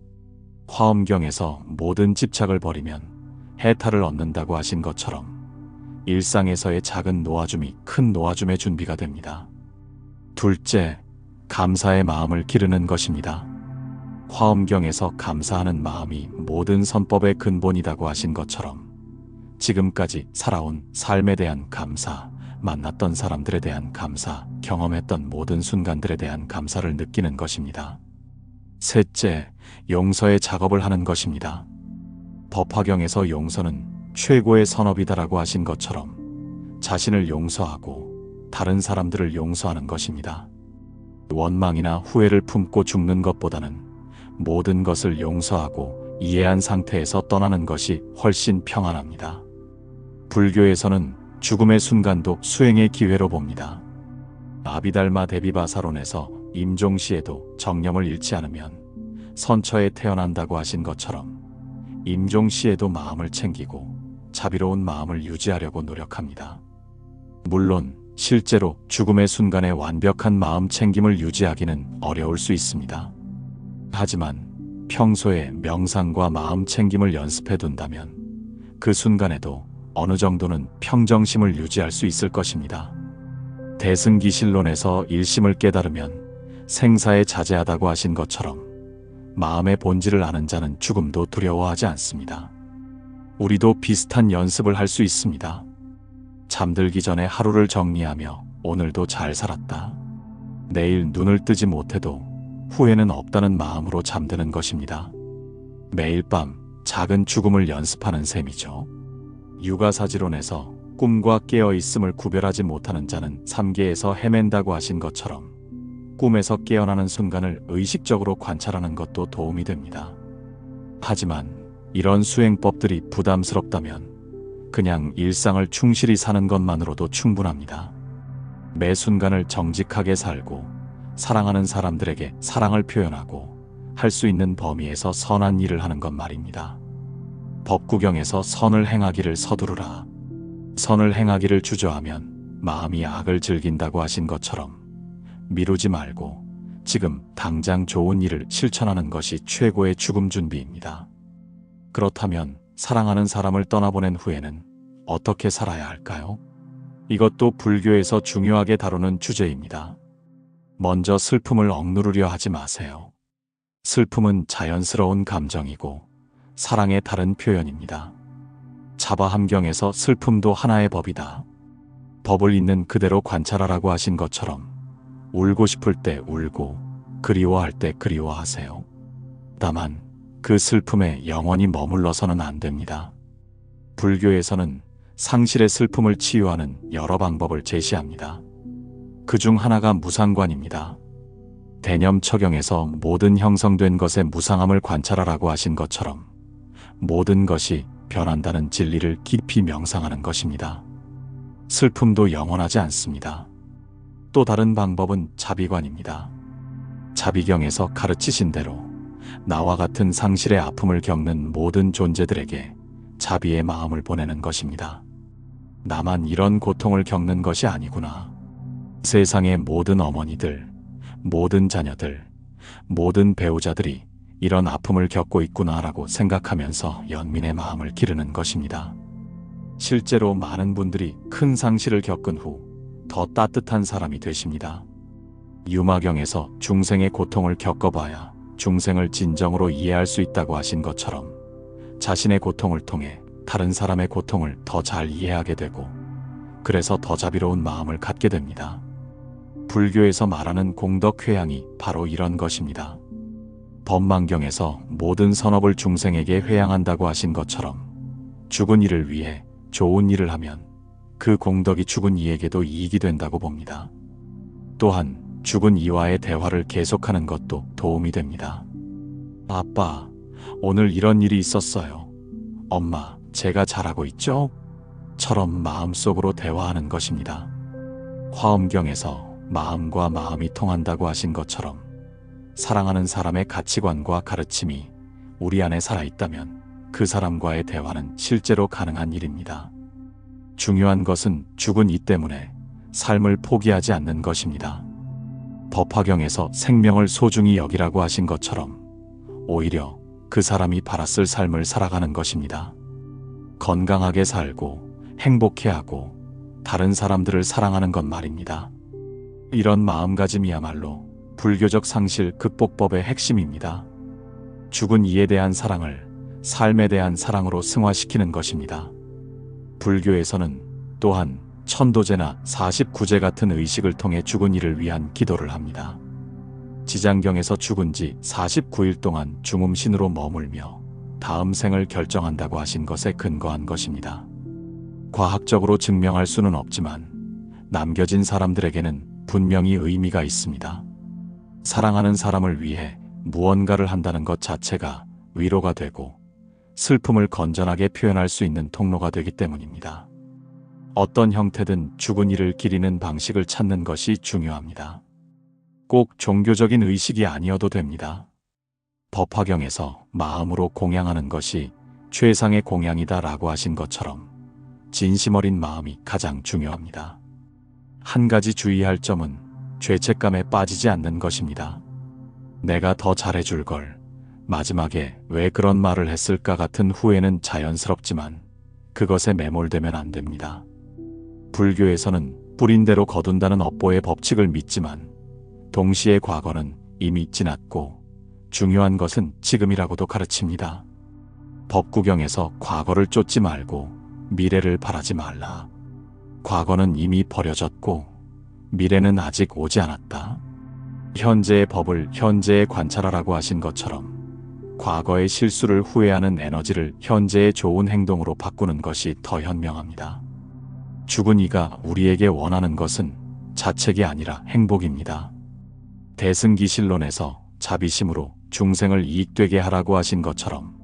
화엄경에서 모든 집착을 버리면 해탈을 얻는다고 하신 것처럼 일상에서의 작은 놓아줌이 큰 놓아줌의 준비가 됩니다. 둘째, 감사의 마음을 기르는 것입니다. 화엄경에서 감사하는 마음이 모든 선법의 근본이라고 하신 것처럼 지금까지 살아온 삶에 대한 감사, 만났던 사람들에 대한 감사, 경험했던 모든 순간들에 대한 감사를 느끼는 것입니다. 셋째, 용서의 작업을 하는 것입니다. 법화경에서 용서는 최고의 선업이다라고 하신 것처럼 자신을 용서하고 다른 사람들을 용서하는 것입니다. 원망이나 후회를 품고 죽는 것보다는 모든 것을 용서하고 이해한 상태에서 떠나는 것이 훨씬 평안합니다. 불교에서는 죽음의 순간도 수행의 기회로 봅니다. 아비달마 대비바사론에서 임종시에도 정념을 잃지 않으면 선처에 태어난다고 하신 것처럼 임종시에도 마음을 챙기고 자비로운 마음을 유지하려고 노력합니다. 물론 실제로 죽음의 순간에 완벽한 마음 챙김을 유지하기는 어려울 수 있습니다. 하지만 평소에 명상과 마음 챙김을 연습해 둔다면 그 순간에도 어느 정도는 평정심을 유지할 수 있을 것입니다. 대승기실론에서 일심을 깨달으면 생사에 자제하다고 하신 것처럼 마음의 본질을 아는 자는 죽음도 두려워하지 않습니다. 우리도 비슷한 연습을 할 수 있습니다. 잠들기 전에 하루를 정리하며 오늘도 잘 살았다. 내일 눈을 뜨지 못해도 후회는 없다는 마음으로 잠드는 것입니다. 매일 밤 작은 죽음을 연습하는 셈이죠. 유가사지론에서 꿈과 깨어있음을 구별하지 못하는 자는 삼계에서 헤맨다고 하신 것처럼 꿈에서 깨어나는 순간을 의식적으로 관찰하는 것도 도움이 됩니다. 하지만 이런 수행법들이 부담스럽다면 그냥 일상을 충실히 사는 것만으로도 충분합니다. 매 순간을 정직하게 살고 사랑하는 사람들에게 사랑을 표현하고 할 수 있는 범위에서 선한 일을 하는 것 말입니다. 법구경에서 선을 행하기를 서두르라. 선을 행하기를 주저하면 마음이 악을 즐긴다고 하신 것처럼 미루지 말고 지금 당장 좋은 일을 실천하는 것이 최고의 죽음 준비입니다. 그렇다면 사랑하는 사람을 떠나보낸 후에는 어떻게 살아야 할까요? 이것도 불교에서 중요하게 다루는 주제입니다. 먼저 슬픔을 억누르려 하지 마세요. 슬픔은 자연스러운 감정이고 사랑의 다른 표현입니다. 자바함경에서 슬픔도 하나의 법이다. 법을 있는 그대로 관찰하라고 하신 것처럼 울고 싶을 때 울고 그리워할 때 그리워하세요. 다만 그 슬픔에 영원히 머물러서는 안 됩니다. 불교에서는 상실의 슬픔을 치유하는 여러 방법을 제시합니다. 그중 하나가 무상관입니다. 대념처경에서 모든 형성된 것의 무상함을 관찰하라고 하신 것처럼 모든 것이 변한다는 진리를 깊이 명상하는 것입니다. 슬픔도 영원하지 않습니다. 또 다른 방법은 자비관입니다. 자비경에서 가르치신 대로 나와 같은 상실의 아픔을 겪는 모든 존재들에게 자비의 마음을 보내는 것입니다. 나만 이런 고통을 겪는 것이 아니구나. 세상의 모든 어머니들, 모든 자녀들, 모든 배우자들이 이런 아픔을 겪고 있구나라고 생각하면서 연민의 마음을 기르는 것입니다. 실제로 많은 분들이 큰 상실을 겪은 후 더 따뜻한 사람이 되십니다. 유마경에서 중생의 고통을 겪어봐야 중생을 진정으로 이해할 수 있다고 하신 것처럼 자신의 고통을 통해 다른 사람의 고통을 더 잘 이해하게 되고 그래서 더 자비로운 마음을 갖게 됩니다. 불교에서 말하는 공덕회양이 바로 이런 것입니다. 법망경에서 모든 선업을 중생에게 회양한다고 하신 것처럼 죽은 이를 위해 좋은 일을 하면 그 공덕이 죽은 이에게도 이익이 된다고 봅니다. 또한 죽은 이와의 대화를 계속하는 것도 도움이 됩니다. 아빠, 오늘 이런 일이 있었어요. 엄마, 제가 잘하고 있죠? 처럼 마음속으로 대화하는 것입니다. 화엄경에서 마음과 마음이 통한다고 하신 것처럼 사랑하는 사람의 가치관과 가르침이 우리 안에 살아있다면 그 사람과의 대화는 실제로 가능한 일입니다. 중요한 것은 죽은 이 때문에 삶을 포기하지 않는 것입니다. 법화경에서 생명을 소중히 여기라고 하신 것처럼 오히려 그 사람이 바랐을 삶을 살아가는 것입니다. 건강하게 살고 행복해하고 다른 사람들을 사랑하는 것 말입니다. 이런 마음가짐이야말로 불교적 상실 극복법의 핵심입니다. 죽은 이에 대한 사랑을 삶에 대한 사랑으로 승화시키는 것입니다. 불교에서는 또한 천도제나 49제 같은 의식을 통해 죽은 이를 위한 기도를 합니다. 지장경에서 죽은 지 49일 동안 중음신으로 머물며 다음 생을 결정한다고 하신 것에 근거한 것입니다. 과학적으로 증명할 수는 없지만 남겨진 사람들에게는 분명히 의미가 있습니다. 사랑하는 사람을 위해 무언가를 한다는 것 자체가 위로가 되고 슬픔을 건전하게 표현할 수 있는 통로가 되기 때문입니다. 어떤 형태든 죽은 이를 기리는 방식을 찾는 것이 중요합니다. 꼭 종교적인 의식이 아니어도 됩니다. 법화경에서 마음으로 공양하는 것이 최상의 공양이다라고 하신 것처럼 진심 어린 마음이 가장 중요합니다. 한 가지 주의할 점은 죄책감에 빠지지 않는 것입니다. 내가 더 잘해줄 걸, 마지막에 왜 그런 말을 했을까 같은 후회는 자연스럽지만 그것에 매몰되면 안 됩니다. 불교에서는 뿌린 대로 거둔다는 업보의 법칙을 믿지만 동시에 과거는 이미 지났고 중요한 것은 지금이라고도 가르칩니다. 법구경에서 과거를 쫓지 말고 미래를 바라지 말라. 과거는 이미 버려졌고 미래는 아직 오지 않았다. 현재의 법을 현재에 관찰하라고 하신 것처럼 과거의 실수를 후회하는 에너지를 현재의 좋은 행동으로 바꾸는 것이 더 현명합니다. 죽은 이가 우리에게 원하는 것은 자책이 아니라 행복입니다. 대승기실론에서 자비심으로 중생을 이익되게 하라고 하신 것처럼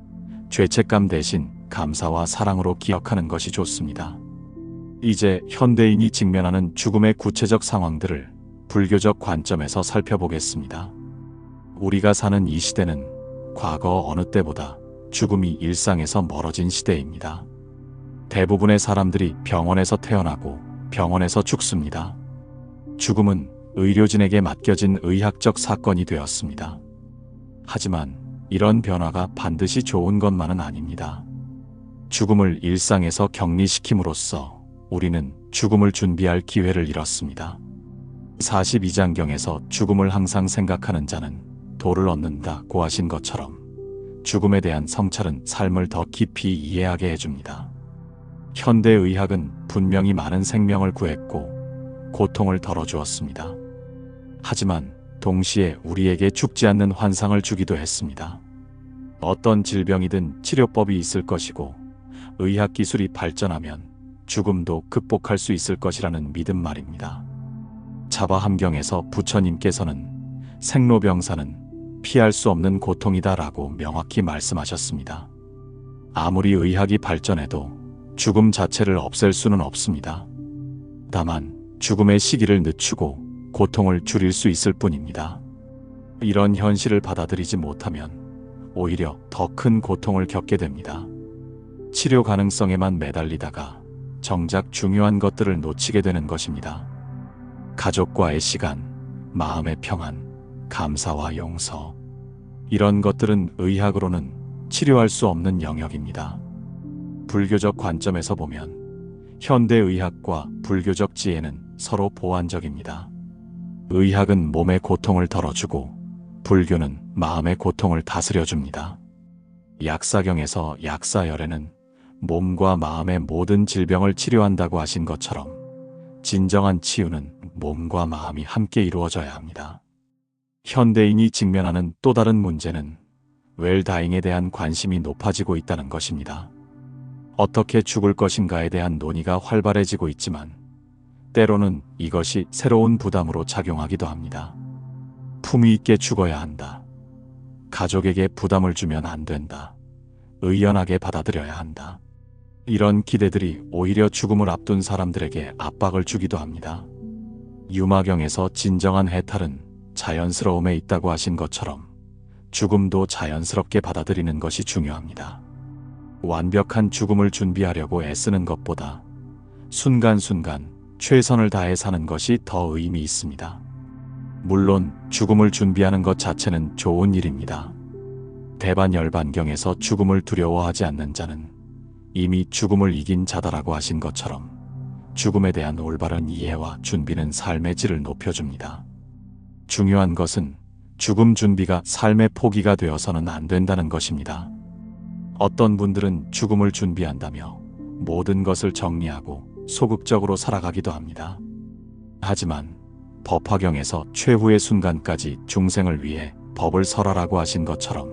죄책감 대신 감사와 사랑으로 기억하는 것이 좋습니다. 이제 현대인이 직면하는 죽음의 구체적 상황들을 불교적 관점에서 살펴보겠습니다. 우리가 사는 이 시대는 과거 어느 때보다 죽음이 일상에서 멀어진 시대입니다. 대부분의 사람들이 병원에서 태어나고 병원에서 죽습니다. 죽음은 의료진에게 맡겨진 의학적 사건이 되었습니다. 하지만 이런 변화가 반드시 좋은 것만은 아닙니다. 죽음을 일상에서 격리시킴으로써 우리는 죽음을 준비할 기회를 잃었습니다. 42장경에서 죽음을 항상 생각하는 자는 도를 얻는다고 하신 것처럼 죽음에 대한 성찰은 삶을 더 깊이 이해하게 해줍니다. 현대의학은 분명히 많은 생명을 구했고 고통을 덜어주었습니다. 하지만 동시에 우리에게 죽지 않는 환상을 주기도 했습니다. 어떤 질병이든 치료법이 있을 것이고 의학기술이 발전하면 죽음도 극복할 수 있을 것이라는 믿음 말입니다. 자바함경에서 부처님께서는 생로병사는 피할 수 없는 고통이다라고 명확히 말씀하셨습니다. 아무리 의학이 발전해도 죽음 자체를 없앨 수는 없습니다. 다만 죽음의 시기를 늦추고 고통을 줄일 수 있을 뿐입니다. 이런 현실을 받아들이지 못하면 오히려 더 큰 고통을 겪게 됩니다. 치료 가능성에만 매달리다가 정작 중요한 것들을 놓치게 되는 것입니다. 가족과의 시간, 마음의 평안, 감사와 용서. 이런 것들은 의학으로는 치료할 수 없는 영역입니다. 불교적 관점에서 보면 현대의학과 불교적 지혜는 서로 보완적입니다. 의학은 몸의 고통을 덜어주고 불교는 마음의 고통을 다스려줍니다. 약사경에서 약사열애는 몸과 마음의 모든 질병을 치료한다고 하신 것처럼 진정한 치유는 몸과 마음이 함께 이루어져야 합니다. 현대인이 직면하는 또 다른 문제는 웰다잉에 대한 관심이 높아지고 있다는 것입니다. 어떻게 죽을 것인가에 대한 논의가 활발해지고 있지만 때로는 이것이 새로운 부담으로 작용하기도 합니다. 품위 있게 죽어야 한다. 가족에게 부담을 주면 안 된다. 의연하게 받아들여야 한다. 이런 기대들이 오히려 죽음을 앞둔 사람들에게 압박을 주기도 합니다. 유마경에서 진정한 해탈은 자연스러움에 있다고 하신 것처럼 죽음도 자연스럽게 받아들이는 것이 중요합니다. 완벽한 죽음을 준비하려고 애쓰는 것보다 순간순간 최선을 다해 사는 것이 더 의미 있습니다. 물론 죽음을 준비하는 것 자체는 좋은 일입니다. 대반열반경에서 죽음을 두려워하지 않는 자는 이미 죽음을 이긴 자다라고 하신 것처럼 죽음에 대한 올바른 이해와 준비는 삶의 질을 높여줍니다. 중요한 것은 죽음 준비가 삶의 포기가 되어서는 안 된다는 것입니다. 어떤 분들은 죽음을 준비한다며 모든 것을 정리하고 소극적으로 살아가기도 합니다. 하지만 법화경에서 최후의 순간까지 중생을 위해 법을 설하라고 하신 것처럼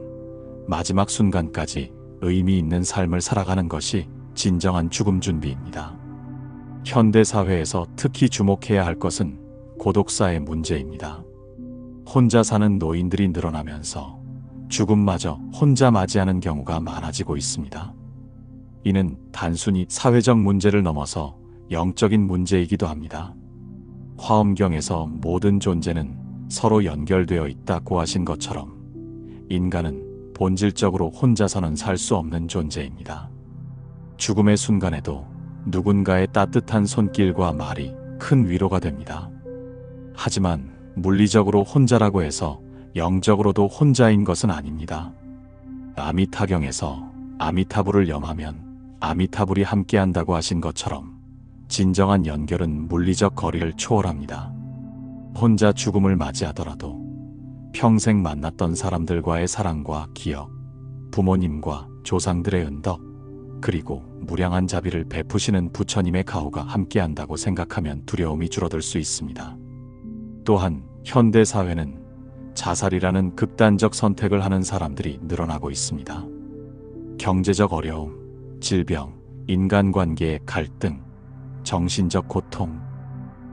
마지막 순간까지 의미 있는 삶을 살아가는 것이 진정한 죽음 준비입니다. 현대 사회에서 특히 주목해야 할 것은 고독사의 문제입니다. 혼자 사는 노인들이 늘어나면서 죽음마저 혼자 맞이하는 경우가 많아지고 있습니다. 이는 단순히 사회적 문제를 넘어서 영적인 문제이기도 합니다. 화엄경에서 모든 존재는 서로 연결되어 있다고 하신 것처럼 인간은 본질적으로 혼자서는 살 수 없는 존재입니다. 죽음의 순간에도 누군가의 따뜻한 손길과 말이 큰 위로가 됩니다. 하지만 물리적으로 혼자라고 해서 영적으로도 혼자인 것은 아닙니다. 아미타경에서 아미타불을 염하면 아미타불이 함께한다고 하신 것처럼 진정한 연결은 물리적 거리를 초월합니다. 혼자 죽음을 맞이하더라도 평생 만났던 사람들과의 사랑과 기억, 부모님과 조상들의 은덕, 그리고 무량한 자비를 베푸시는 부처님의 가호가 함께한다고 생각하면 두려움이 줄어들 수 있습니다. 또한 현대 사회는 자살이라는 극단적 선택을 하는 사람들이 늘어나고 있습니다. 경제적 어려움, 질병, 인간관계의 갈등, 정신적 고통,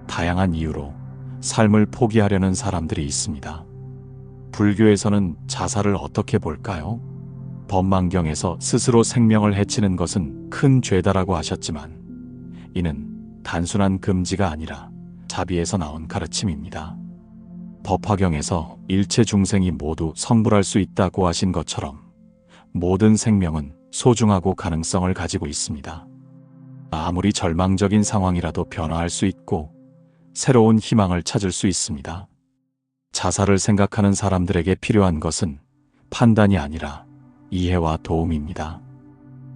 다양한 이유로 삶을 포기하려는 사람들이 있습니다. 불교에서는 자살을 어떻게 볼까요? 법망경에서 스스로 생명을 해치는 것은 큰 죄다라고 하셨지만 이는 단순한 금지가 아니라 자비에서 나온 가르침입니다. 법화경에서 일체 중생이 모두 성불할 수 있다고 하신 것처럼 모든 생명은 소중하고 가능성을 가지고 있습니다. 아무리 절망적인 상황이라도 변화할 수 있고 새로운 희망을 찾을 수 있습니다. 자살을 생각하는 사람들에게 필요한 것은 판단이 아니라 이해와 도움입니다.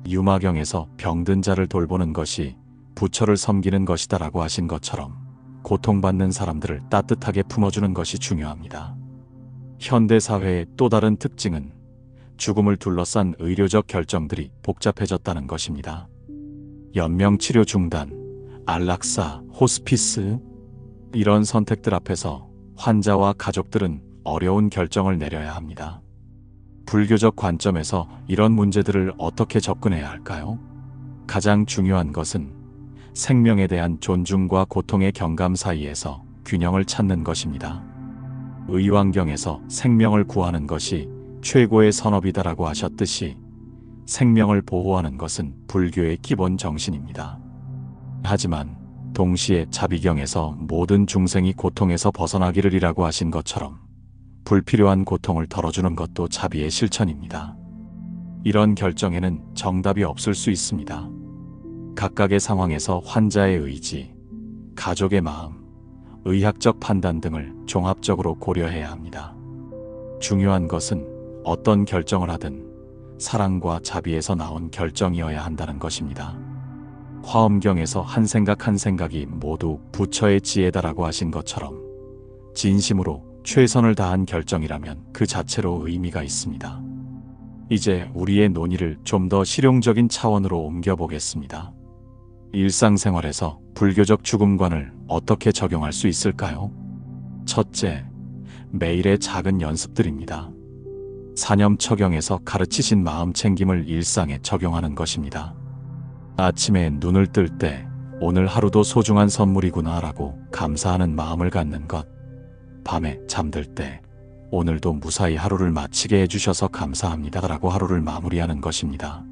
유마경에서 병든 자를 돌보는 것이 부처를 섬기는 것이다라고 하신 것처럼 고통받는 사람들을 따뜻하게 품어주는 것이 중요합니다. 현대 사회의 또 다른 특징은 죽음을 둘러싼 의료적 결정들이 복잡해졌다는 것입니다. 연명치료 중단, 안락사, 호스피스, 이런 선택들 앞에서 환자와 가족들은 어려운 결정을 내려야 합니다. 불교적 관점에서 이런 문제들을 어떻게 접근해야 할까요? 가장 중요한 것은 생명에 대한 존중과 고통의 경감 사이에서 균형을 찾는 것입니다. 의왕경에서 생명을 구하는 것이 최고의 선업이다라고 하셨듯이 생명을 보호하는 것은 불교의 기본 정신입니다. 하지만 동시에 자비경에서 모든 중생이 고통에서 벗어나기를이라고 하신 것처럼 불필요한 고통을 덜어주는 것도 자비의 실천입니다. 이런 결정에는 정답이 없을 수 있습니다. 각각의 상황에서 환자의 의지, 가족의 마음, 의학적 판단 등을 종합적으로 고려해야 합니다. 중요한 것은 어떤 결정을 하든 사랑과 자비에서 나온 결정이어야 한다는 것입니다. 화엄경에서 한 생각 한 생각이 모두 부처의 지혜다라고 하신 것처럼 진심으로 최선을 다한 결정이라면 그 자체로 의미가 있습니다. 이제 우리의 논의를 좀 더 실용적인 차원으로 옮겨보겠습니다. 일상생활에서 불교적 죽음관을 어떻게 적용할 수 있을까요? 첫째, 매일의 작은 연습들입니다. 사념처경에서 가르치신 마음 챙김을 일상에 적용하는 것입니다. 아침에 눈을 뜰 때 오늘 하루도 소중한 선물이구나 라고 감사하는 마음을 갖는 것, 밤에 잠들 때 오늘도 무사히 하루를 마치게 해주셔서 감사합니다 라고 하루를 마무리하는 것입니다.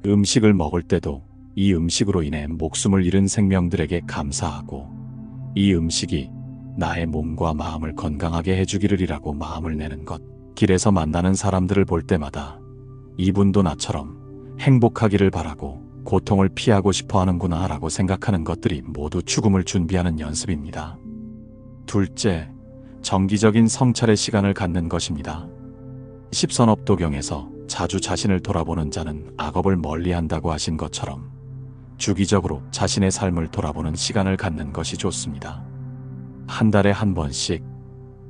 음식을 먹을 때도 이 음식으로 인해 목숨을 잃은 생명들에게 감사하고 이 음식이 나의 몸과 마음을 건강하게 해주기를이라고 마음을 내는 것, 길에서 만나는 사람들을 볼 때마다 이분도 나처럼 행복하기를 바라고 고통을 피하고 싶어 하는구나 라고 생각하는 것들이 모두 죽음을 준비하는 연습입니다. 둘째, 정기적인 성찰의 시간을 갖는 것입니다. 십선업도경에서 자주 자신을 돌아보는 자는 악업을 멀리한다고 하신 것처럼 주기적으로 자신의 삶을 돌아보는 시간을 갖는 것이 좋습니다. 한 달에 한 번씩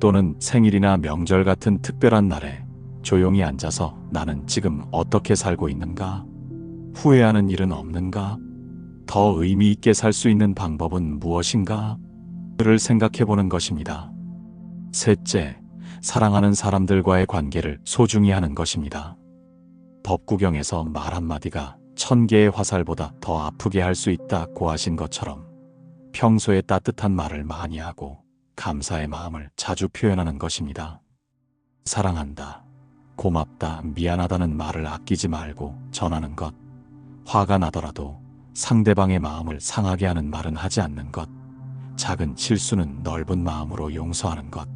또는 생일이나 명절 같은 특별한 날에 조용히 앉아서 나는 지금 어떻게 살고 있는가? 후회하는 일은 없는가? 더 의미 있게 살 수 있는 방법은 무엇인가? 를 생각해 보는 것입니다. 셋째, 사랑하는 사람들과의 관계를 소중히 하는 것입니다. 법구경에서 말 한마디가 1000개의 화살보다 더 아프게 할 수 있다고 하신 것처럼 평소에 따뜻한 말을 많이 하고 감사의 마음을 자주 표현하는 것입니다. 사랑한다, 고맙다, 미안하다는 말을 아끼지 말고 전하는 것, 화가 나더라도 상대방의 마음을 상하게 하는 말은 하지 않는 것, 작은 실수는 넓은 마음으로 용서하는 것,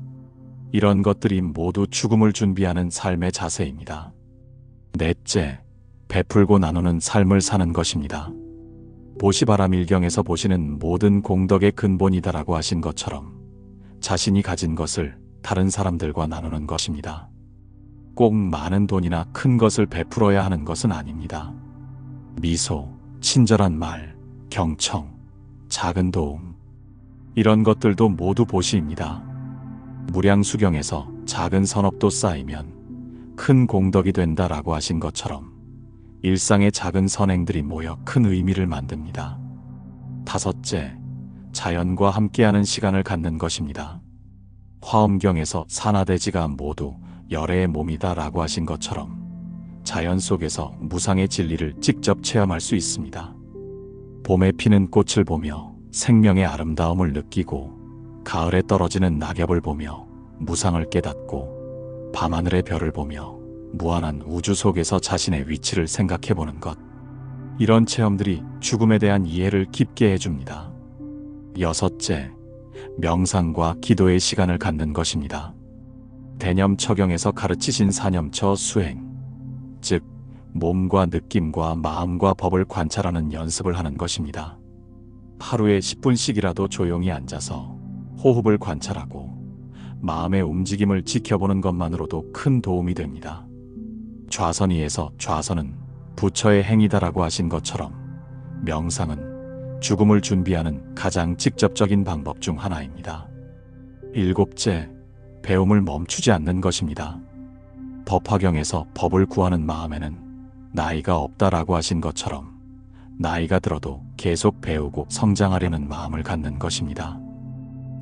이런 것들이 모두 죽음을 준비하는 삶의 자세입니다. 넷째, 베풀고 나누는 삶을 사는 것입니다. 보시바라밀경에서 보시는 모든 공덕의 근본이다라고 하신 것처럼 자신이 가진 것을 다른 사람들과 나누는 것입니다. 꼭 많은 돈이나 큰 것을 베풀어야 하는 것은 아닙니다. 미소, 친절한 말, 경청, 작은 도움, 이런 것들도 모두 보시입니다. 무량수경에서 작은 선업도 쌓이면 큰 공덕이 된다라고 하신 것처럼 일상의 작은 선행들이 모여 큰 의미를 만듭니다. 다섯째, 자연과 함께하는 시간을 갖는 것입니다. 화엄경에서 산하대지가 모두 열애의 몸이다라고 하신 것처럼 자연 속에서 무상의 진리를 직접 체험할 수 있습니다. 봄에 피는 꽃을 보며 생명의 아름다움을 느끼고 가을에 떨어지는 낙엽을 보며 무상을 깨닫고 밤하늘의 별을 보며 무한한 우주 속에서 자신의 위치를 생각해 보는 것, 이런 체험들이 죽음에 대한 이해를 깊게 해줍니다. 여섯째, 명상과 기도의 시간을 갖는 것입니다. 대념처경에서 가르치신 사념처 수행, 즉 몸과 느낌과 마음과 법을 관찰하는 연습을 하는 것입니다. 하루에 10분씩이라도 조용히 앉아서 호흡을 관찰하고 마음의 움직임을 지켜보는 것만으로도 큰 도움이 됩니다. 좌선이에서 좌선은 부처의 행위다라고 하신 것처럼 명상은 죽음을 준비하는 가장 직접적인 방법 중 하나입니다. 일곱째, 배움을 멈추지 않는 것입니다. 법화경에서 법을 구하는 마음에는 나이가 없다라고 하신 것처럼 나이가 들어도 계속 배우고 성장하려는 마음을 갖는 것입니다.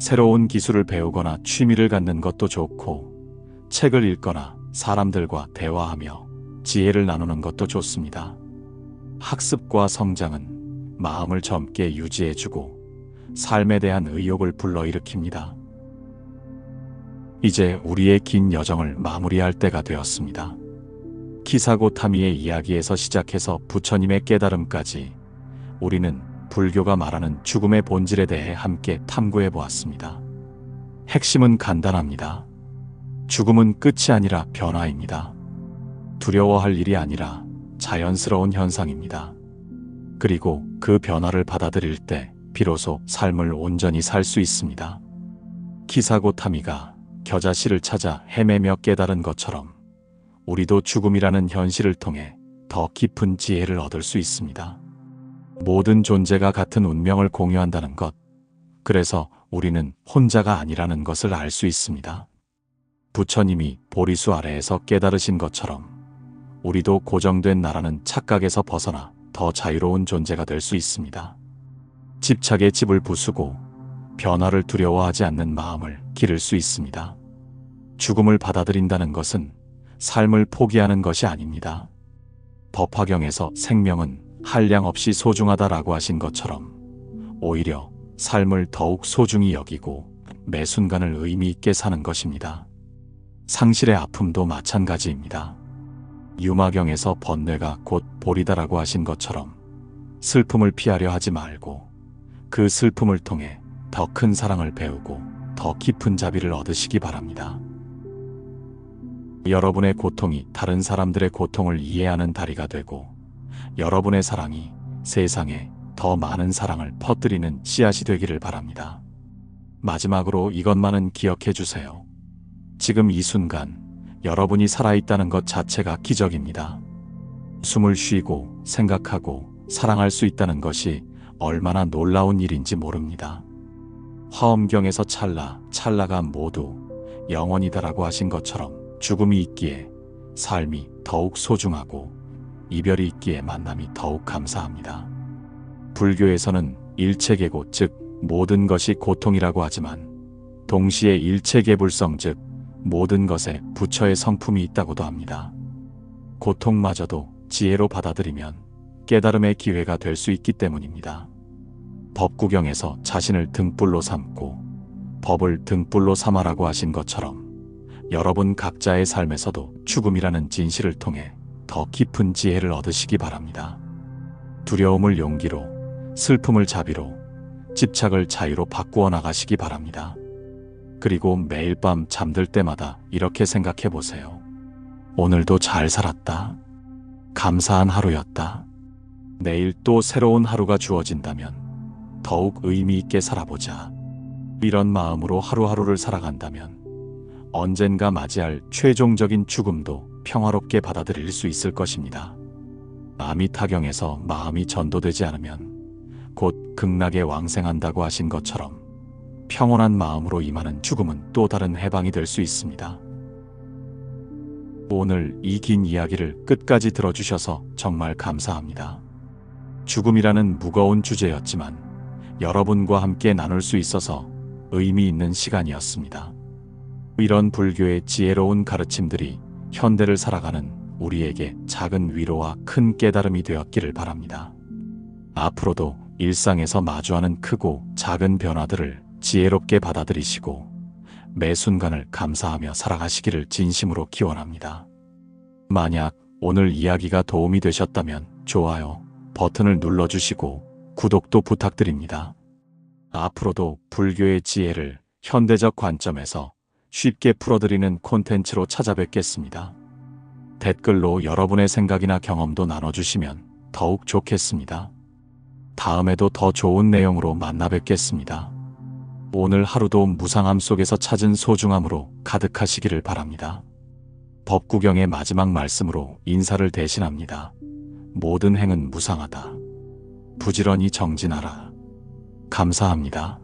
새로운 기술을 배우거나 취미를 갖는 것도 좋고 책을 읽거나 사람들과 대화하며 지혜를 나누는 것도 좋습니다. 학습과 성장은 마음을 젊게 유지해주고 삶에 대한 의욕을 불러일으킵니다. 이제 우리의 긴 여정을 마무리할 때가 되었습니다. 키사고타미의 이야기에서 시작해서 부처님의 깨달음까지 우리는 불교가 말하는 죽음의 본질에 대해 함께 탐구해 보았습니다. 핵심은 간단합니다. 죽음은 끝이 아니라 변화입니다. 두려워할 일이 아니라 자연스러운 현상입니다. 그리고 그 변화를 받아들일 때 비로소 삶을 온전히 살 수 있습니다. 키사고타미가 겨자씨를 찾아 헤매며 깨달은 것처럼 우리도 죽음이라는 현실을 통해 더 깊은 지혜를 얻을 수 있습니다. 모든 존재가 같은 운명을 공유한다는 것, 그래서 우리는 혼자가 아니라는 것을 알 수 있습니다. 부처님이 보리수 아래에서 깨달으신 것처럼 우리도 고정된 나라는 착각에서 벗어나 더 자유로운 존재가 될 수 있습니다. 집착의 집을 부수고 변화를 두려워하지 않는 마음을 기를 수 있습니다. 죽음을 받아들인다는 것은 삶을 포기하는 것이 아닙니다. 법화경에서 생명은 한량없이 소중하다라고 하신 것처럼 오히려 삶을 더욱 소중히 여기고 매 순간을 의미 있게 사는 것입니다. 상실의 아픔도 마찬가지입니다. 유마경에서 번뇌가 곧 보리다라고 하신 것처럼 슬픔을 피하려 하지 말고 그 슬픔을 통해 더 큰 사랑을 배우고 더 깊은 자비를 얻으시기 바랍니다. 여러분의 고통이 다른 사람들의 고통을 이해하는 다리가 되고 여러분의 사랑이 세상에 더 많은 사랑을 퍼뜨리는 씨앗이 되기를 바랍니다. 마지막으로 이것만은 기억해 주세요. 지금 이 순간 여러분이 살아있다는 것 자체가 기적입니다. 숨을 쉬고 생각하고 사랑할 수 있다는 것이 얼마나 놀라운 일인지 모릅니다. 화엄경에서 찰나가 모두 영원이다라고 하신 것처럼 죽음이 있기에 삶이 더욱 소중하고 이별이 있기에 만남이 더욱 감사합니다. 불교에서는 일체계고 즉 모든 것이 고통이라고 하지만 동시에 일체계불성, 즉 모든 것에 부처의 성품이 있다고도 합니다. 고통마저도 지혜로 받아들이면 깨달음의 기회가 될 수 있기 때문입니다. 법구경에서 자신을 등불로 삼고 법을 등불로 삼아라고 하신 것처럼 여러분 각자의 삶에서도 죽음이라는 진실을 통해 더 깊은 지혜를 얻으시기 바랍니다. 두려움을 용기로, 슬픔을 자비로, 집착을 자유로 바꾸어 나가시기 바랍니다. 그리고 매일 밤 잠들 때마다 이렇게 생각해 보세요. 오늘도 잘 살았다. 감사한 하루였다. 내일 또 새로운 하루가 주어진다면 더욱 의미 있게 살아보자. 이런 마음으로 하루하루를 살아간다면 언젠가 맞이할 최종적인 죽음도 평화롭게 받아들일 수 있을 것입니다. 아미타경에서 마음이 전도되지 않으면 곧 극락에 왕생한다고 하신 것처럼 평온한 마음으로 임하는 죽음은 또 다른 해방이 될 수 있습니다. 오늘 이 긴 이야기를 끝까지 들어주셔서 정말 감사합니다. 죽음이라는 무거운 주제였지만 여러분과 함께 나눌 수 있어서 의미 있는 시간이었습니다. 이런 불교의 지혜로운 가르침들이 현대를 살아가는 우리에게 작은 위로와 큰 깨달음이 되었기를 바랍니다. 앞으로도 일상에서 마주하는 크고 작은 변화들을 지혜롭게 받아들이시고 매 순간을 감사하며 살아가시기를 진심으로 기원합니다. 만약 오늘 이야기가 도움이 되셨다면 좋아요 버튼을 눌러주시고 구독도 부탁드립니다. 앞으로도 불교의 지혜를 현대적 관점에서 쉽게 풀어드리는 콘텐츠로 찾아뵙겠습니다. 댓글로 여러분의 생각이나 경험도 나눠주시면 더욱 좋겠습니다. 다음에도 더 좋은 내용으로 만나 뵙겠습니다. 오늘 하루도 무상함 속에서 찾은 소중함으로 가득하시기를 바랍니다. 법구경의 마지막 말씀으로 인사를 대신합니다. 모든 행은 무상하다. 부지런히 정진하라. 감사합니다.